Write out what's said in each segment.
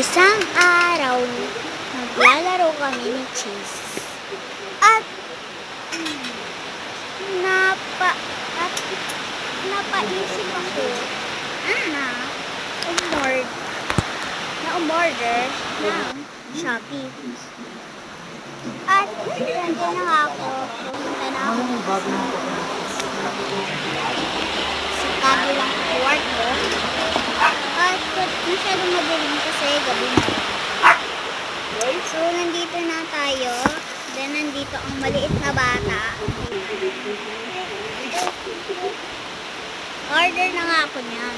Isang araw, naglalaro kami ni Cheese. At napa at napaisip ako na umorder ng Shopee. At nandiyan na nga ako, pumunta na ako sa kabilang kwarto. At masyadong madilim kasi gabi na. So, nandito na tayo. Then, nandito ang maliit na bata. Order na nga ako niyan.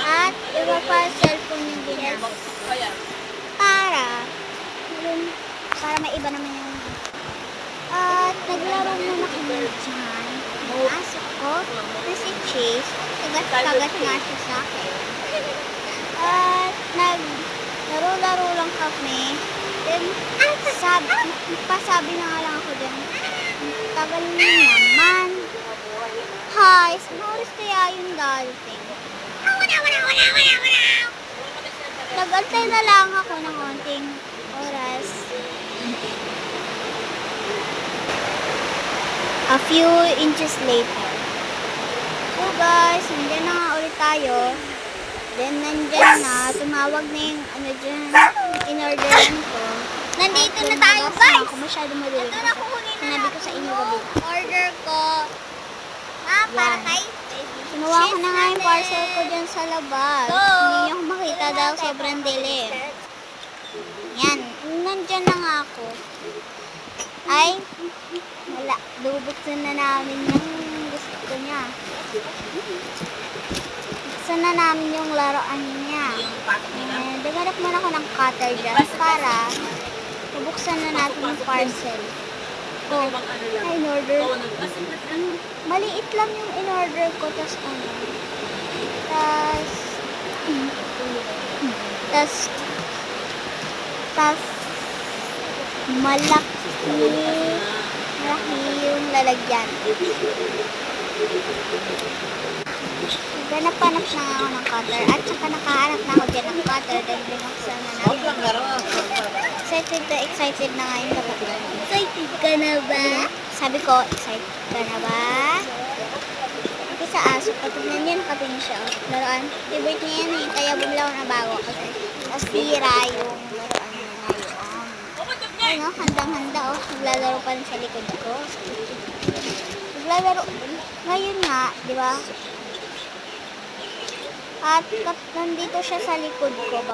At iba pa cellphone yung ginamit. Para may iba naman yung... At naglaro muna kami dyan. Aso ko na si Chase. Kagat-kagat nga siya sa akin. At naglaro-laro lang kami. Then, pasabi na nga lang ako din. Tagal naman. Hi, saan oras kaya yung dating? Nag-antay na lang ako ng konting oras. A few inches later. So guys, nandiyan na nga ulit tayo. Then nandyan na, tumawag na yung in-orderan ko. Nandito na tayo guys! Ako masyado madilim. Sinabi ko sa inyo gabi. Order ko. Para kay kinuha ko na nga yung parcel ko dyan sa labas. Hindi nyo makita dahil sobrang dilim. Yan. Nandyan na nga ako. Ay, wala. Bubuksan na namin yung gusto niya. Buksan na namin yung laruan niya. Dagarap muna ako ng cutter dyan para bubuksan na natin yung parcel. Ay, in-order. Maliit lang yung in-order ko. Tas malaki yung lalagyan. Ganap-ganap na ako ng cutter. At saka nakahanap na ako dyan ng cutter. Then binuksan na namin. Excited na nga yung kapatid. Excited ka na ba? Sabi ko, excited ka na ba? Kasi sa aso, patignan yan, nakatingin siya. Laruan. Favorite niya yan eh. Kaya bumlaw na bago kasi nasira yung laruan niya na yun. Ano, handang-handa oh. Naglalaro pa rin sa likod ko. Naglalaro. Ngayon nga, di ba? At nandito siya sa likod ko.